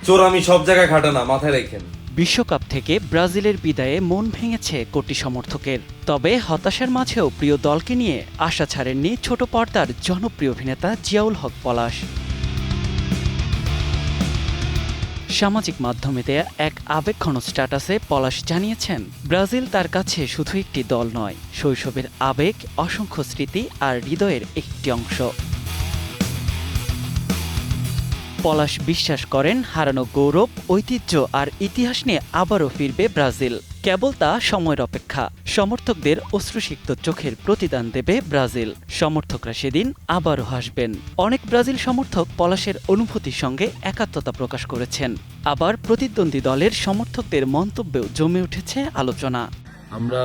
চোর আমি সব জায়গায় খাটে না, মাথায় রাখেন। বিশ্বকাপ থেকে ব্রাজিলের বিদায়ে মন ভেঙেছে কোটি সমর্থকের। তবে হতাশার মাঝেও প্রিয় দলকে নিয়ে আশা ছাড়েননি ছোট পর্দার জনপ্রিয় অভিনেতা জিয়াউল হক পলাশ। সামাজিক মাধ্যমে দেয়া এক আবেগঘন স্ট্যাটাসে পলাশ জানিয়েছেন, ব্রাজিল তার কাছে শুধু একটি দল নয়, শৈশবের আবেগ, অসংখ্য স্মৃতি আর হৃদয়ের একটি অংশ। পলাশ বিশ্বাস করেন, হারানো গৌরব, ঐতিহ্য আর ইতিহাস নিয়ে আবারও ফিরবে ব্রাজিল। কেবল তা সময়ের অপেক্ষা। সমর্থকদের অশ্রুসিক্ত চোখের প্রতিদান দেবে ব্রাজিল। সমর্থকরা সেদিন আবারও হাসবেন। অনেক ব্রাজিল সমর্থক পলাশের অনুভূতির সঙ্গে একাত্মতা প্রকাশ করেছেন। আবার প্রতিদ্বন্দ্বী দলের সমর্থকদের মন্তব্যেও জমে উঠেছে আলোচনা। আমরা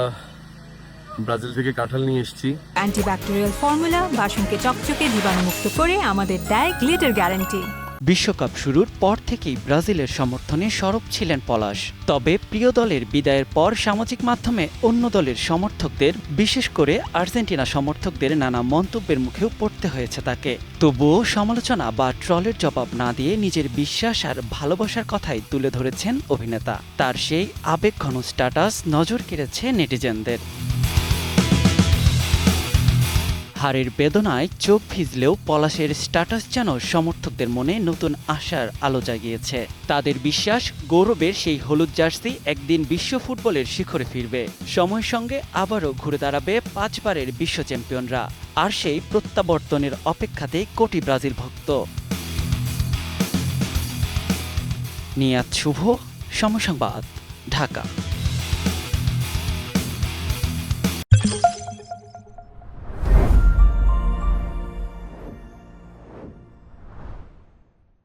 ব্রাজিল থেকে কাঁঠাল নিয়ে এসেছি। অ্যান্টিব্যাকটেরিয়াল ফর্মুলা বাসনকে চকচকে জীবাণুমুক্ত করে আমাদের দেয় গ্লিটার গ্যারান্টি। বিশ্বকাপ শুরুর পর থেকেই ব্রাজিলের সমর্থনে সরব ছিলেন পলাশ। তবে প্রিয় দলের বিদায়ের পর সামাজিক মাধ্যমে অন্য দলের সমর্থকদের, বিশেষ করে আর্জেন্টিনা সমর্থকদের নানা মন্তব্যের মুখেও পড়তে হয়েছে তাকে। তবুও সমালোচনা বা ট্রলের জবাব না দিয়ে নিজের বিশ্বাস আর ভালোবাসার কথাই তুলে ধরেছেন অভিনেতা। তার সেই আবেগঘন স্ট্যাটাস নজর কেড়েছে নেটিজেনদের। হারের বেদনায় চোখ ভিজলেও পলাশের স্ট্যাটাস যেন সমর্থকদের মনে নতুন আশার আলো জাগিয়েছে। তাদের বিশ্বাস, গৌরবের সেই হলুদ জার্সি একদিন বিশ্ব ফুটবলের শিখরে ফিরবে। সময়ের সঙ্গে আবারও ঘুরে দাঁড়াবে 5 বারের বিশ্ব চ্যাম্পিয়নরা। আর সেই প্রত্যাবর্তনের অপেক্ষাতেই কোটি ব্রাজিল ভক্ত। নিয়াত শুভ, সময় সংবাদ, ঢাকা।